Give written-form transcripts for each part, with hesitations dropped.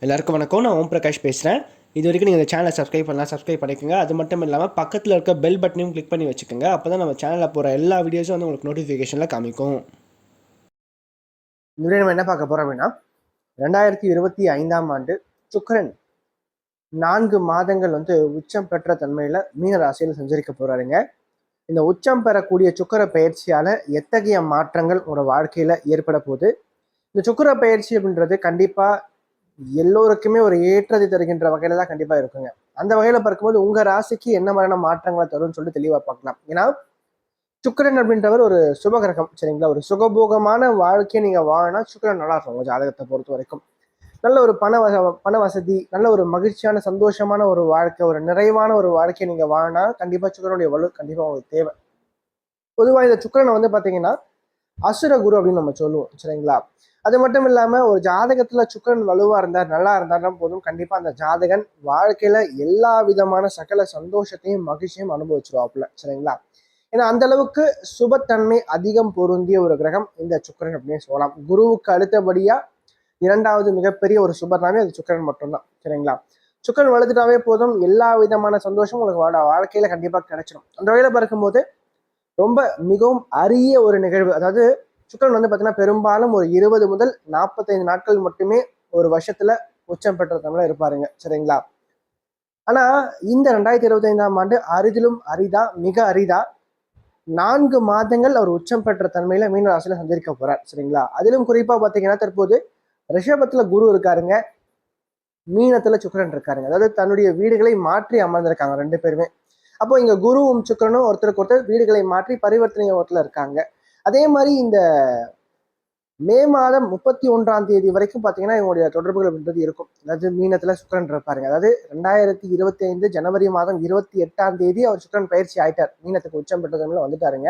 எல்லாருக்கும் வணக்கம். நான் ஓம் பிரகாஷ் பேசுகிறேன். இது வரைக்கும் நீங்கள் இந்த சேனலை சப்ஸ்கிரைப் பண்ணலாம், சப்ஸ்கிரைப் பண்ணிக்கோங்க. அது மட்டும் இல்லாமல் பக்கத்தில் இருக்க பெல் பட்டனையும் கிளிக் பண்ணி வச்சுக்கோங்க. அப்போ தான் நம்ம சேனலில் போகிற எல்லா வீடியோஸும் வந்து உங்களுக்கு நோட்டிஃபிகேஷனில் காமிக்கும். இந்த நம்ம என்ன பார்க்க போகிறோம் அப்படின்னா 2025ஆம் ஆண்டு சுக்கிரன் 4 மாதங்கள் வந்து உச்சம் பெற்ற தன்மையில் மீன ராசியில் சஞ்சரிக்க போகிறாருங்க. இந்த உச்சம் பெறக்கூடிய சுக்கிர பயிற்சியால் எத்தகைய மாற்றங்கள் உங்களோட வாழ்க்கையில் ஏற்பட போகுது? இந்த சுக்கிர பயிற்சி அப்படின்றது கண்டிப்பாக எல்லோருக்குமே ஒரு ஏற்றத்தை தருகின்ற வகையில தான் கண்டிப்பா இருக்குங்க. அந்த வகையில பார்க்கும்போது உங்க ராசிக்கு என்ன மாதிரியான மாற்றங்களை தரும்னு சொல்லிட்டு தெளிவா பார்க்கலாம். ஏன்னா சுக்கிரன் அப்படின்றவர் ஒரு சுபகிரகம், சரிங்களா? ஒரு சுகபோகமான வாழ்க்கையை நீங்க வாழனா சுக்கிரன் நல்லா இருக்கும் உங்க ஜாதகத்தை பொறுத்த வரைக்கும். நல்ல ஒரு பண வசதி, நல்ல ஒரு மகிழ்ச்சியான சந்தோஷமான ஒரு வாழ்க்கை, ஒரு நிறைவான ஒரு வாழ்க்கையை நீங்க வாழனா கண்டிப்பா சுக்கிரனுடைய வலு கண்டிப்பா உங்களுக்கு தேவை. பொதுவாக இந்த சுக்கிரனை வந்து பாத்தீங்கன்னா அசுர குரு அப்படின்னு நம்ம சொல்லுவோம், சரிங்களா? அது மட்டும் இல்லாம ஒரு ஜாதகத்துல சுக்கிரன் வலுவா இருந்தார், நல்லா இருந்தாருன்னா போதும், கண்டிப்பா அந்த ஜாதகன் வாழ்க்கையில எல்லா விதமான சகல சந்தோஷத்தையும் மகிழ்ச்சியும் அனுபவிச்சிருவாப்புல, சரிங்களா? ஏன்னா அந்த அளவுக்கு சுபத்தன்மை அதிகம் பொருந்திய ஒரு கிரகம் இந்த சுக்கிரன் அப்படின்னு சொல்லலாம். குருவுக்கு அடுத்தபடியா இரண்டாவது மிகப்பெரிய ஒரு சுபர்னாவே அது சுக்கிரன் மட்டும்தான், சரிங்களா? சுக்கிரன் வளர்த்துட்டாவே போதும், எல்லா விதமான சந்தோஷமும் உங்களுக்கு வாழ்க்கையில கண்டிப்பா கிடைச்சிடும். அந்த வகையில பார்க்கும்போது ரொம்ப மிகவும் அரிய ஒரு நிகழ்வு. அதாவது சுக்கிரன் வந்து பார்த்தீங்கன்னா பெரும்பாலும் ஒரு 20 முதல் 45 நாட்கள் மட்டுமே ஒரு வருஷத்துல உச்சம் பெற்ற தமிழ இருப்பாருங்க, சரிங்களா? ஆனா இந்த 2025ஆம் ஆண்டு அரிதிலும் அரிதா, மிக அரிதா 4 மாதங்கள் அவர் உச்சம் பெற்ற தன்மையில மீன ராசியில சஞ்சரிக்க போறார், சரிங்களா? அதிலும் குறிப்பா பாத்தீங்கன்னா தற்போது ரிஷபத்துல குரு இருக்காருங்க, மீனத்துல சுக்கிரன் இருக்காருங்க. அதாவது தன்னுடைய வீடுகளை மாற்றி அமர்ந்திருக்காங்க ரெண்டு பேருமே. அப்போ இங்க குருவும் சுக்கிரனும் ஒருத்தருக்கு ஒருத்தர் வீடுகளை மாற்றி பரிவர்த்தனை யோகத்துல இருக்காங்க. அதே மாதிரி இந்த மே மாதம் 31ஆம் தேதி வரைக்கும் பார்த்தீங்கன்னா இவங்களுடைய தொடர்புகள் அப்படின்றது இருக்கும். அதாவது மீனத்துல சுக்கிரன் இருப்பாருங்க. அதாவது 2025 ஜனவரி மாதம் 28ஆம் தேதி அவர் சுக்கிரன் பயிற்சி ஆயிட்டார், மீனத்துக்கு உச்சம் பெற்றதுல வந்துட்டாருங்க.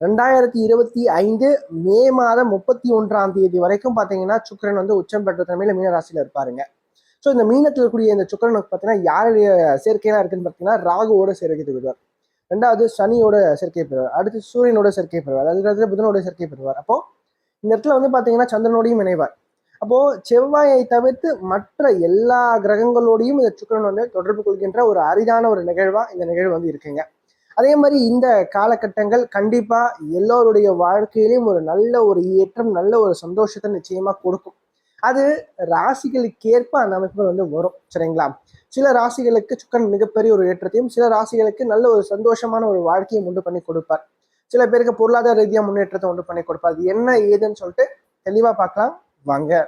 2025 மே மாதம் 31ஆம் தேதி வரைக்கும் பார்த்தீங்கன்னா சுக்கிரன் வந்து உச்சம் பெற்ற தன்மையில மீன ராசியில இருப்பாருங்க. ஸோ இந்த மீனத்தில் இருக்கக்கூடிய இந்த சுக்கிரனுக்கு பார்த்தீங்கன்னா யாருடைய சேர்க்கையெல்லாம் இருக்குன்னு பார்த்தீங்கன்னா ராகுவோட சேர்க்கை பெறுவார், ரெண்டாவது சனியோட சேர்க்கை பெறுவார், அடுத்து சூரியனோட சேர்க்கை பெறுவார், அதாவது புதனோட சேர்க்கை பெறுவார். அப்போ இந்த இடத்துல வந்து பாத்தீங்கன்னா சந்திரனோடையும் இணைவார். அப்போ செவ்வாயை தவிர்த்து மற்ற எல்லா கிரகங்களோடையும் இந்த சுக்கிரன் வந்து தொடர்பு கொள்கின்ற ஒரு அரிதான ஒரு நிகழ்வா இந்த நிகழ்வு வந்து இருக்குங்க. அதே மாதிரி இந்த காலகட்டங்கள் கண்டிப்பா எல்லோருடைய வாழ்க்கையிலும் ஒரு நல்ல ஒரு ஏற்றம், நல்ல ஒரு சந்தோஷத்தை நிச்சயமா கொடுக்கும். அது ராசிகளுக்கேற்ப அந்த அமைப்புகள் வந்து வரும், சரிங்களா? சில ராசிகளுக்கு சுக்கரன் மிகப்பெரிய ஒரு ஏற்றத்தையும், சில ராசிகளுக்கு நல்ல ஒரு சந்தோஷமான ஒரு வாழ்க்கையை உண்டு பண்ணி கொடுப்பார். சில பேருக்கு பொருளாதார ரீதியா முன்னேற்றத்தை உண்டு பண்ணி கொடுப்பார். அது என்ன ஏதுன்னு சொல்லிட்டு தெளிவா பார்க்கலாம் வாங்க.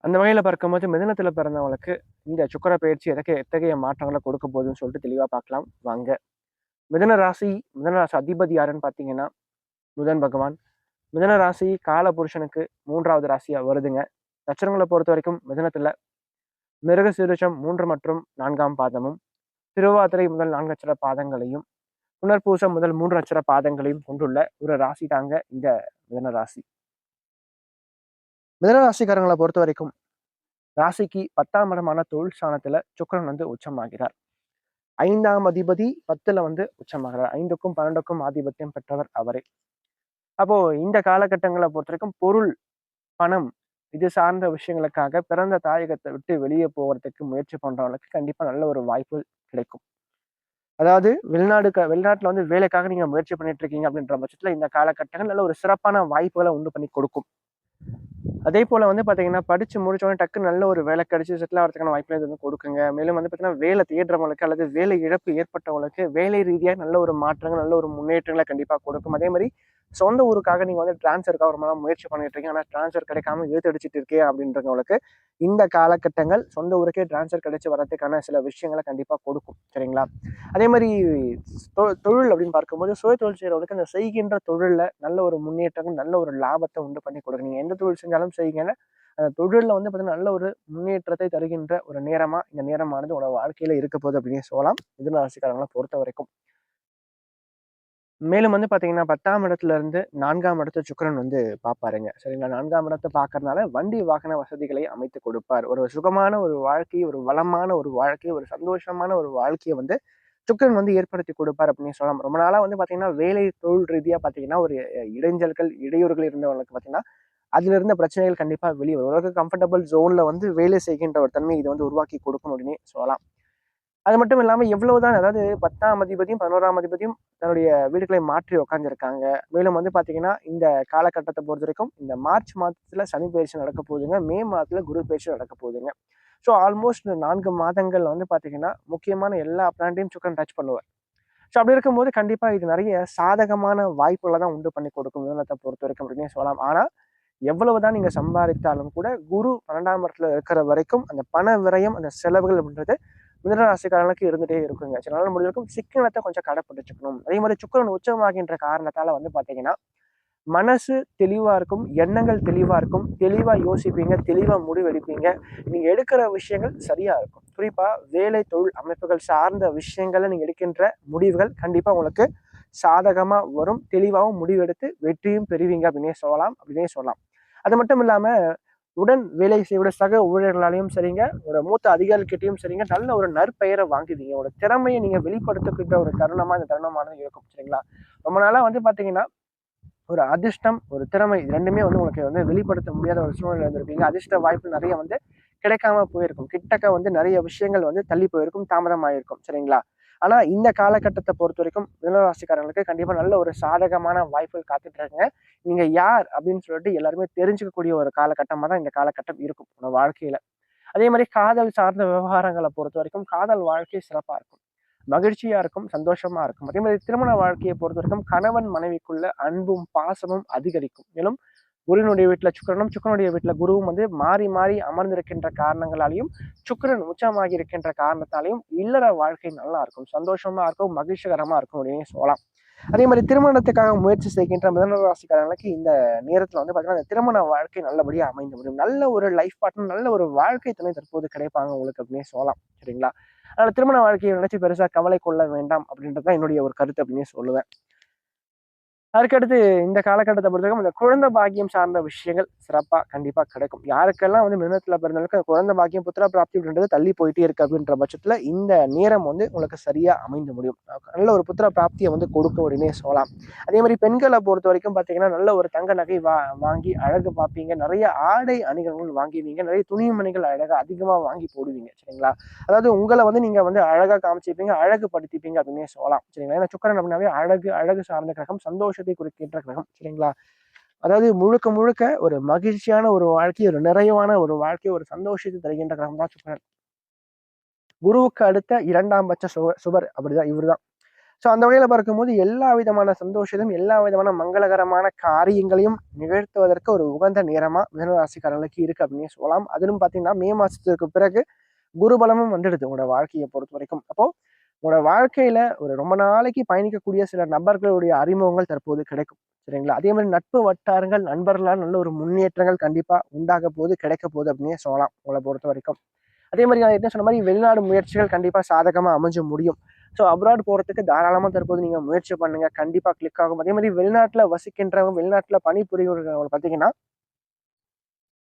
அந்த வகையில பார்க்கும்போது மிதனத்துல பிறந்தவங்களுக்கு இந்த சுக்கிர பயிற்சி எத்தகைய மாற்றங்களை கொடுக்க போகுதுன்னு சொல்லிட்டு தெளிவா பார்க்கலாம் வாங்க. மிதன ராசி அதிபதி யாருன்னு பார்த்தீங்கன்னா புதன் பகவான். மிதன ராசி கால புருஷனுக்கு 3வது ராசியா வருதுங்க. நட்சத்திரங்களை பொறுத்த வரைக்கும் மிதனத்துல மிருக சீரிஷம் 3 மற்றும் 4ஆம் பாதமும், திருவாதிரை முதல் 4 அட்சர பாதங்களையும், புனர்பூசம் முதல் 3 அட்சர பாதங்களையும் கொண்டுள்ள ஒரு ராசி தாங்க இந்த மிதன ராசி. மிதன ராசிக்காரங்களை பொறுத்த வரைக்கும் ராசிக்கு 10ஆம் இடமான தொழில் ஸ்தானத்துல சுக்கிரன் வந்து உச்சமாகிறார். 5ஆம் அதிபதி 10ல வந்து உச்சமாகிறார். 5க்கும் 12க்கும் ஆதிபத்தியம் பெற்றவர் அவரே. அப்போ இந்த காலகட்டங்களை பொறுத்த வரைக்கும் பொருள், பணம் இது சார்ந்த விஷயங்களுக்காக பிறந்த தாயகத்தை விட்டு வெளியே போகிறதுக்கு முயற்சி பண்றவங்களுக்கு கண்டிப்பா நல்ல ஒரு வாய்ப்பு கிடைக்கும். அதாவது வெளிநாட்டுல வந்து வேலைக்காக நீங்க முயற்சி பண்ணிட்டு இருக்கீங்க அப்படின்ற பட்சத்துல இந்த காலகட்டங்கள் நல்ல ஒரு சிறப்பான வாய்ப்புகளை உண்டு பண்ணி கொடுக்கும். அதே போல வந்து பாத்தீங்கன்னா படிச்சு முடிச்சோடனே டக்கு நல்ல ஒரு வேலை கிடைச்சி செட்டில் ஆகிறதுக்கான வாய்ப்புகளை இது வந்து கொடுக்குங்க. மேலும் வந்து பாத்தீங்கன்னா வேலை தேடுறவங்களுக்கு அல்லது வேலை இழப்பு ஏற்பட்டவங்களுக்கு வேலை ரீதியாக நல்ல ஒரு மாற்றங்கள், நல்ல ஒரு முன்னேற்றங்களை கண்டிப்பா கொடுக்கும். அதே மாதிரி சொந்த ஊருக்காக நீங்க வந்து டிரான்ஸ்ஃபருக்காக ரொம்ப நாள் முயற்சி பண்ணிட்டு இருக்கீங்க, ஆனா டிரான்ஸ்ஃபர் கிடைக்காம இழுத்தடிச்சிட்டு இருக்கே அப்படின்றவங்களுக்கு இந்த காலகட்டங்கள் சொந்த ஊருக்கே டிரான்ஸ்ஃபர் கிடைச்சி வரதுக்கான சில விஷயங்களை கண்டிப்பா கொடுக்கும், சரிங்களா? அதே மாதிரி தொழில் அப்படின்னு பார்க்கும்போது சுய தொழில் செய்யறவங்களுக்கு அந்த செய்கின்ற தொழில்ல நல்ல ஒரு முன்னேற்றங்கள், நல்ல ஒரு லாபத்தை உண்டு பண்ணி கொடுக்கும். நீங்க எந்த தொழில் செஞ்சாலும் செய்யுங்க, அந்த தொழில்ல வந்து பார்த்தீங்கன்னா நல்ல ஒரு முன்னேற்றத்தை தருகின்ற ஒரு நேரமா இந்த நேரமானது உங்களோட வாழ்க்கையில இருக்க போகுது அப்படின்னு சொல்லலாம் மிதுன ராசிக்காரங்களை பொறுத்த வரைக்கும். மேலும் வந்து பாத்தீங்கன்னா 10ஆம் இடத்துல இருந்து 4ஆம் இடத்தை சுக்கிரன் வந்து பார்ப்பாருங்க, சரிங்களா? 4ஆம் இடத்தை பார்க்கறதுனால வண்டி வாகன வசதிகளை அமைத்து கொடுப்பார். ஒரு சுகமான ஒரு வாழ்க்கை, ஒரு வளமான ஒரு வாழ்க்கை, ஒரு சந்தோஷமான ஒரு வாழ்க்கையை வந்து சுக்கிரன் வந்து ஏற்படுத்தி கொடுப்பார் அப்படின்னு சொல்லலாம். ரொம்ப நாளா வந்து பாத்தீங்கன்னா வேலை தொழில் ரீதியா பாத்தீங்கன்னா ஒரு இடைஞ்சல்கள், இடையூறுகள் இருந்தவங்களுக்கு பாத்தீங்கன்னா அதுல இருந்த பிரச்சனைகள் கண்டிப்பா வெளியே வரும். உலக கம்ஃபர்டபுள் ஜோன்ல வந்து வேலை செய்கின்ற ஒரு தன்மை இது வந்து உருவாக்கி கொடுக்கும் அப்படின்னு சொல்லலாம். அது மட்டும் இல்லாம எவ்வளவுதான், அதாவது 10ஆம் அதிபதியும் 11ஆம் அதிபதியும் தன்னுடைய வீடுகளை மாற்றி உட்கார்ந்துருக்காங்க. மேலும் வந்து பாத்தீங்கன்னா இந்த காலகட்டத்தை பொறுத்த வரைக்கும் இந்த மார்ச் மாதத்துல சனி பயிற்சி நடக்க போகுதுங்க. மே மாதத்துல குரு பயிற்சி நடக்க போகுதுங்க. ஸோ ஆல்மோஸ்ட் இந்த 4 மாதங்கள் வந்து பாத்தீங்கன்னா முக்கியமான எல்லா பிளான்ட்டையும் சுக்கரன் டச் பண்ணுவார். ஸோ அப்படி இருக்கும்போது கண்டிப்பா இது நிறைய சாதகமான வாய்ப்புகளை தான் உண்டு பண்ணி கொடுக்கும் மிதுனத்தை பொறுத்த வரைக்கும் அப்படின்னே சொல்லலாம். ஆனா எவ்வளவுதான் நீங்க சம்பாதித்தாலும் கூட குரு 12ஆம் இடத்துல இருக்கிற வரைக்கும் அந்த பண விரயம், அந்த செலவுகள் அப்படின்றது மிதுன ராசிக்காரர்களுக்கு இருந்துட்டே இருக்குங்க. அதனால முடிஞ்ச வரைக்கும் சிக்கனத்தை கொஞ்சம் கடைப்பிடிச்சுக்கணும். அதே மாதிரி சுக்கிரன் உச்சமாகின்ற காரணத்தால வந்து பாத்தீங்கன்னா மனசு தெளிவா இருக்கும், எண்ணங்கள் தெளிவா இருக்கும், தெளிவா யோசிப்பீங்க, தெளிவா முடிவெடுப்பீங்க. நீங்க எடுக்கிற விஷயங்கள் சரியா இருக்கும். குறிப்பா வேலை தொழில் அமைப்புகள் சார்ந்த விஷயங்கள்ல நீங்க எடுக்கின்ற முடிவுகள் கண்டிப்பா உங்களுக்கு சாதகமா வரும். தெளிவாகவும் முடிவெடுத்து வெற்றியும் பெறுவீங்க அப்படின்னே சொல்லலாம். அது மட்டும் இல்லாம உடன் வேலை செய்யக்கூடிய சக ஊழியர்களாலையும் சரிங்க, ஒரு மூத்த அதிகாரிகிட்டையும் சரிங்க, நல்ல ஒரு நற்பெயரை வாங்குவீங்க. ஒரு திறமையை நீங்க வெளிப்படுத்துகின்ற ஒரு தருணமா இந்த தருணமானது இருக்கும். சரிங்களா? ரொம்ப நாளா வந்து பாத்தீங்கன்னா ஒரு அதிர்ஷ்டம், ஒரு திறமை, இது 2மே வந்து உங்களுக்கு வந்து வெளிப்படுத்த முடியாத ஒரு சூழ்நிலை இருந்திருப்பீங்க. அதிர்ஷ்ட வாய்ப்பு நிறைய வந்து கிடைக்காம போயிருக்கும். கிட்டக்க வந்து நிறைய விஷயங்கள் வந்து தள்ளி போயிருக்கும், தாமதமாயிருக்கும். சரிங்களா? ஆனா இந்த காலகட்டத்தை பொறுத்த வரைக்கும் மிதுனராசிக்காரங்களுக்கு கண்டிப்பா நல்ல ஒரு சாதகமான வாய்ப்புகள் காத்துட்டு இருக்குங்க. நீங்க யார் அப்படின்னு சொல்லிட்டு எல்லாருமே தெரிஞ்சுக்கக்கூடிய ஒரு காலகட்டமா தான் இந்த காலகட்டம் இருக்கும் உங்க வாழ்க்கையில. அதே மாதிரி காதல் சார்ந்த விவகாரங்களை பொறுத்த வரைக்கும் காதல் வாழ்க்கை சிறப்பா இருக்கும். மகிழ்ச்சியா இருக்கும், சந்தோஷமா இருக்கும். அதே மாதிரி திருமண வாழ்க்கையை பொறுத்த வரைக்கும் கணவன் மனைவிக்குள்ள அன்பும் பாசமும் அதிகரிக்கும். மேலும் குருவினுடைய வீட்டுல சுக்கிரனும் சுக்கிரனுடைய வீட்டுல குருவும் வந்து மாறி மாறி அமர்ந்திருக்கின்ற காரணங்களாலையும் சுக்கிரன் உச்சமாகி இருக்கின்ற காரணத்தாலையும் இல்லற வாழ்க்கை நல்லா இருக்கும், சந்தோஷமா இருக்கும், மகிழ்ச்சிகரமா இருக்கும் அப்படின்னு சொல்லலாம். அதே மாதிரி திருமணத்துக்காக முயற்சி செய்கின்ற மிதன ராசிக்காரங்களுக்கு இந்த நேரத்துல வந்து பாத்தீங்கன்னா இந்த திருமண வாழ்க்கை நல்லபடியா அமைந்து முடியும். நல்ல ஒரு லைஃப் பார்ட்னர், நல்ல ஒரு வாழ்க்கை துணை தற்போது கிடைப்பாங்க உங்களுக்கு அப்படின்னே சொல்லலாம். சரிங்களா? அதனால திருமண வாழ்க்கையை நினைச்சு பெருசா கவலை கொள்ள வேண்டாம் அப்படின்றதுதான் என்னுடைய ஒரு கருத்து அப்படின்னே சொல்லுவேன். அதுக்கடுத்து இந்த காலகட்டத்தை பொறுத்தவரைக்கும் இந்த குழந்தை பாக்கியம் சார்ந்த விஷயங்கள் சிறப்பா கண்டிப்பா கிடைக்கும். யாருக்கெல்லாம் வந்து மிதுனத்துல பிறந்தவங்களுக்கு குழந்தை பாக்கியம், புத்திர பிராப்தி அப்படின்றது தள்ளி போயிட்டே இருக்கு அப்படின்ற பட்சத்துல இந்த நேரம் வந்து உங்களுக்கு சரியா அமைந்து முடியும். நல்ல ஒரு புத்திர பிராப்தியை வந்து கொடுக்கும் அப்படின்னே சொல்லலாம். அதே மாதிரி பெண்களை பொறுத்த வரைக்கும் பாத்தீங்கன்னா நல்ல ஒரு தங்க நகை வாங்கி அழகு பார்ப்பீங்க, நிறைய ஆடை அணிகலன்கள் வாங்குவீங்க, நிறைய துணிமணிகள் அழகா அதிகமா வாங்கி போடுவீங்க. சரிங்களா? அதாவது உங்களை வந்து நீங்க வந்து அழகா காமிச்சிப்பீங்க, அழகு படுத்திப்பீங்க அப்படின்னே சொல்லலாம். சரிங்களா? ஏன்னா சுக்கிரன் அப்படின்னாவே அழகு, அழகு சார்ந்த கிரகம், சந்தோஷத்தை குறிக்கின்ற கிரகம். சரிங்களா? அதாவது முழுக்க முழுக்க ஒரு மகிழ்ச்சியான ஒரு வாழ்க்கை, ஒரு நிறைவான ஒரு வாழ்க்கை, ஒரு சந்தோஷத்தை தருகின்ற கிரகம் தான் சுக்கிரன். குருவுக்கு அடுத்த 2ஆம் பட்ச சுபர் அப்படிதான் இவர்தான். ஸோ அந்த வகையில பார்க்கும்போது எல்லா விதமான சந்தோஷத்தையும், எல்லா விதமான மங்களகரமான காரியங்களையும் நிகழ்த்துவதற்கு ஒரு உகந்த நேரமா மிதுனராசிக்காரர்களுக்கு இருக்கு அப்படின்னே சொல்லலாம். அதிலும் பாத்தீங்கன்னா மே மாசத்துக்கு பிறகு குருபலமும் வந்துடுது உங்களோட வாழ்க்கையை பொறுத்த வரைக்கும். அப்போ உங்களோட வாழ்க்கையில ஒரு ரொம்ப நாளைக்கு பயணிக்கக்கூடிய சில நபர்களுடைய அறிமுகங்கள் தற்போது கிடைக்கும். சரிங்களா? அதே மாதிரி நட்பு வட்டாரங்கள், நண்பர்களால் நல்ல ஒரு முன்னேற்றங்கள் கண்டிப்பா உண்டாக போது, கிடைக்க போகுது அப்படின்னே சொல்லலாம் உங்களை பொறுத்த வரைக்கும். அதே மாதிரி நான் என்ன சொன்ன மாதிரி வெளிநாடு முயற்சிகள் கண்டிப்பா சாதகமா அமைஞ்சு முடியும். ஸோ அப்ராட் போறதுக்கு தாராளமா தற்போது நீங்க முயற்சி பண்ணுங்க, கண்டிப்பா கிளிக் ஆகும். அதே மாதிரி வெளிநாட்டுல வசிக்கின்றவங்க, வெளிநாட்டுல பணிபுரியவங்க பாத்தீங்கன்னா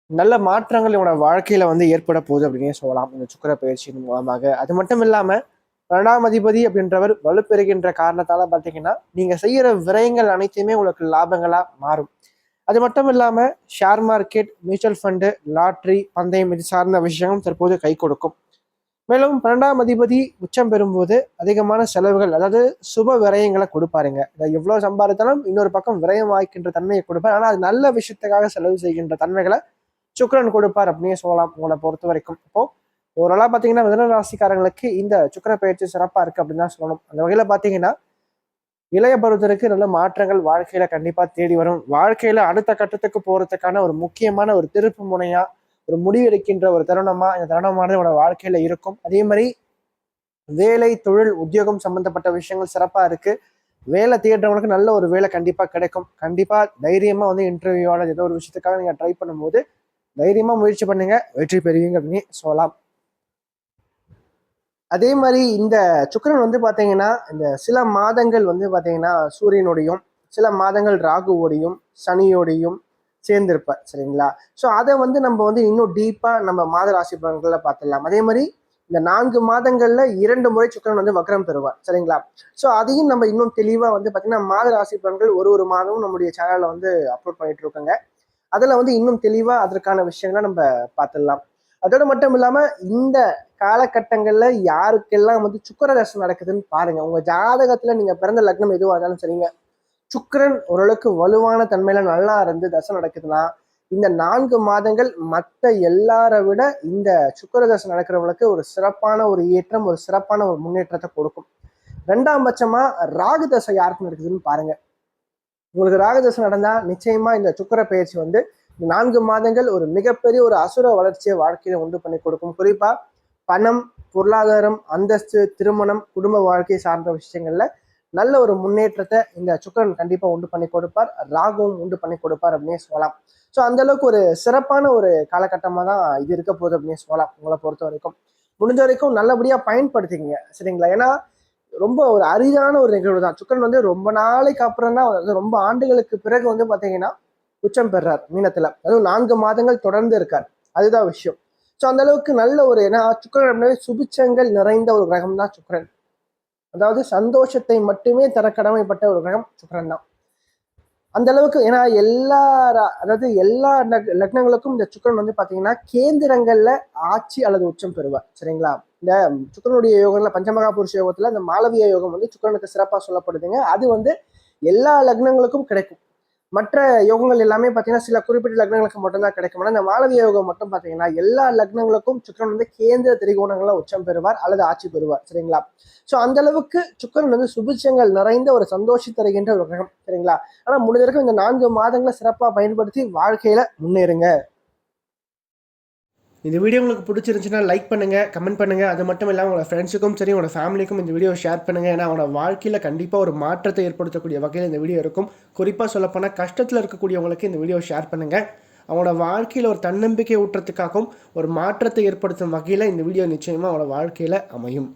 நல்ல மாற்றங்கள் இவனோட வாழ்க்கையில வந்து ஏற்பட போகுது அப்படின்னே சொல்லலாம் இந்த சுக்கிர பயிற்சியின் மூலமாக. அது மட்டும் இல்லாம 2ஆம் அதிபதி அப்படின்றவர் வலுப்பெறுகின்ற காரணத்தால பாத்தீங்கன்னா நீங்க செய்யற விரயங்கள் அனைத்தையுமே உங்களுக்கு லாபங்களா மாறும். அது மட்டும் இல்லாம share market, mutual fund, lottery, பந்தயம் இது சார்ந்த விஷயங்களும் தற்போது கை கொடுக்கும். மேலும் 12ஆம் அதிபதி உச்சம் பெறும்போது அதிகமான செலவுகள், அதாவது சுப விரயங்களை கொடுப்பாருங்க. எவ்வளவு சம்பாதித்தாலும் இன்னொரு பக்கம் விரயம் வாய்க்கின்ற தன்மையை கொடுப்பார். ஆனா அது நல்ல விஷயத்துக்காக செலவு செய்கின்ற தன்மைகளை சுக்கிரன் கொடுப்பார் அப்படின்னே சொல்லலாம் உங்களை பொறுத்த வரைக்கும். இப்போ ஓரளவு பாத்தீங்கன்னா மிதுன ராசிக்காரங்களுக்கு இந்த சுக்கிர பயிற்சி சிறப்பா இருக்கு அப்படின்னு தான் சொல்லணும். அந்த வகையில பாத்தீங்கன்னா இளைய பருவத்திற்கு நல்ல மாற்றங்கள் வாழ்க்கையில கண்டிப்பா தேடி வரும். வாழ்க்கையில அடுத்த கட்டத்துக்கு போறதுக்கான ஒரு முக்கியமான ஒரு திருப்பு முனையா, ஒரு முடிவெடுக்கின்ற ஒரு தருணமா இந்த தருணமானது உங்களோட வாழ்க்கையில இருக்கும். அதே மாதிரி வேலை, தொழில், உத்தியோகம் சம்பந்தப்பட்ட விஷயங்கள் சிறப்பா இருக்கு. வேலை தேடுறவங்களுக்கு நல்ல ஒரு வேலை கண்டிப்பா கிடைக்கும். கண்டிப்பா தைரியமா வந்து இன்டர்வியூவால ஏதோ ஒரு விஷயத்துக்காக நீங்க ட்ரை பண்ணும்போது தைரியமா முயற்சி பண்ணுங்க, வெற்றி பெறுவீங்க அப்படின்னு சொல்லலாம். அதே மாதிரி இந்த சுக்கிரன் வந்து பாத்தீங்கன்னா இந்த சில மாதங்கள் வந்து பாத்தீங்கன்னா சூரியனுடையும், சில மாதங்கள் ராகுவோடையும், சனியோடையும் சேர்ந்திருப்பார். சரிங்களா? ஸோ அதை வந்து நம்ம வந்து இன்னும் டீப்பா நம்ம மாத ராசி பலன்கள்ல பார்த்துடலாம். அதே மாதிரி இந்த 4 மாதங்கள்ல 2 முறை சுக்கிரன் வந்து வக்ரம் பெறுவார். சரிங்களா? ஸோ அதையும் நம்ம இன்னும் தெளிவா வந்து பாத்தீங்கன்னா மாத ராசி பலன்கள் ஒரு ஒரு மாதமும் நம்முடைய சேனல்ல வந்து அப்லோட் பண்ணிட்டு இருக்கோங்க. அதில் வந்து இன்னும் தெளிவாக அதற்கான விஷயங்களை நம்ம பார்த்துடலாம். அதோடு மட்டும் இல்லாமல் இந்த காலகட்டங்களில் யாருக்கெல்லாம் வந்து சுக்கிர தசை நடக்குதுன்னு பாருங்க. உங்கள் ஜாதகத்தில் நீங்கள் பிறந்த லக்னம் எதுவாக இருந்தாலும் சரிங்க, சுக்கிரன் ஓரளவுக்கு வலுவான தன்மையில நல்லா இருந்து தசை நடக்குதுன்னா இந்த 4 மாதங்கள் மற்ற எல்லாரை விட இந்த சுக்கிர தசை நடக்கிறவங்களுக்கு ஒரு சிறப்பான ஒரு ஏற்றம், ஒரு சிறப்பான ஒரு முன்னேற்றத்தை கொடுக்கும். 2ஆம் பட்சமா ராகு தசை யாருக்கு நடக்குதுன்னு பாருங்க. உங்களுக்கு ராகு தசை நடந்தா நிச்சயமா இந்த சுக்கிர பயிற்சி வந்து 4 மாதங்கள் ஒரு மிகப்பெரிய ஒரு அசுர வளர்ச்சியை வாழ்க்கையில உண்டு பண்ணி கொடுக்கும். குறிப்பா பணம், பொருளாதாரம், அந்தஸ்து, திருமணம், குடும்ப வாழ்க்கை சார்ந்த விஷயங்கள்ல நல்ல ஒரு முன்னேற்றத்தை இந்த சுக்கிரன் கண்டிப்பா உண்டு பண்ணி கொடுப்பார். ராகுவும் உண்டு பண்ணி கொடுப்பார் அப்படின்னே சொல்லலாம். ஸோ அந்த அளவுக்கு ஒரு சிறப்பான ஒரு காலகட்டமாக தான் இது இருக்க போகுது அப்படின்னே சொல்லலாம். உங்களை பொறுத்த வரைக்கும் முடிஞ்ச வரைக்கும் நல்லபடியா பயன்படுத்திக்கங்க, சரிங்களா? ஏன்னா ரொம்ப ஒரு அரிதான ஒரு நிகழ்வு தான். சுக்கிரன் வந்து ரொம்ப நாளைக்கு அப்புறம் தான், ரொம்ப ஆண்டுகளுக்கு பிறகு வந்து பாத்தீங்கன்னா உச்சம் பெறார் மீனத்துல. அதுவும் 4 மாதங்கள் தொடர்ந்து இருக்கார். அதுதான் விஷயம். ஸோ அந்த அளவுக்கு நல்ல ஒரு, ஏன்னா சுக்கிரன் அப்படின்னாவே சுபிச்சங்கள் நிறைந்த ஒரு கிரகம் தான் சுக்கிரன். அதாவது சந்தோஷத்தை மட்டுமே தர கடமைப்பட்ட ஒரு கிரகம் சுக்கிரன் தான். அந்த அளவுக்கு, ஏன்னா அதாவது எல்லா லக்னங்களுக்கும் இந்த சுக்கிரன் வந்து பாத்தீங்கன்னா கேந்திரங்கள்ல ஆட்சி அல்லது உச்சம் பெறுவார், சரிங்களா? இந்த சுக்கிரனுடைய யோகங்கள்ல பஞ்சமகா புருஷ யோகத்துல இந்த மாளவிய யோகம் வந்து சுக்கிரனுக்கு சிறப்பா சொல்லப்படுதுங்க. அது வந்து எல்லா லக்னங்களுக்கும் கிடைக்கும். மற்ற யோகங்கள் எல்லாமே பார்த்தீங்கன்னா சில குறிப்பிட்ட லக்னங்களுக்கு மட்டும்தான் கிடைக்கும். ஆனால் இந்த மாளவிய யோகம் மட்டும் பார்த்தீங்கன்னா எல்லா லக்னங்களுக்கும் சுக்கிரன் வந்து கேந்திர திரிகோணங்கள்ல உச்சம் பெறுவார் அல்லது ஆட்சி பெறுவார், சரிங்களா? ஸோ அந்த அளவுக்கு சுக்கிரன் வந்து சுபிட்சங்கள் நிறைந்த ஒரு சந்தோஷம் தருகின்ற ஒரு கிரகம், சரிங்களா? ஆனால் முடிஞ்ச வரைக்கும் இந்த 4 மாதங்களை சிறப்பாக பயன்படுத்தி வாழ்க்கையில முன்னேறுங்க. இந்த வீடியோ உங்களுக்கு பிடிச்சிருந்துச்சுன்னா லைக் பண்ணுங்கள், கமெண்ட் பண்ணுங்கள். அது மட்டும் இல்லாமல் உங்களோட ஃப்ரெண்ட்ஸுக்கும் சரி, உங்களோட ஃபேமிலிக்கும் இந்த வீடியோ ஷேர் பண்ணுங்கள். ஏன்னா அவனோட வாழ்க்கையில் கண்டிப்பாக ஒரு மாற்றத்தை ஏற்படுத்தக்கூடிய வகையில் இந்த வீடியோ இருக்கும். குறிப்பாக சொல்லப்போனால் கஷ்டத்தில் இருக்கக்கூடியவங்களுக்கு இந்த வீடியோ ஷேர் பண்ணுங்கள். அவனோட வாழ்க்கையில் ஒரு தன்னம்பிக்கை ஊட்டுறதுக்காகவும் ஒரு மாற்றத்தை ஏற்படுத்தும் வகையில் இந்த வீடியோ நிச்சயமாக அவனோட வாழ்க்கையில் அமையும்.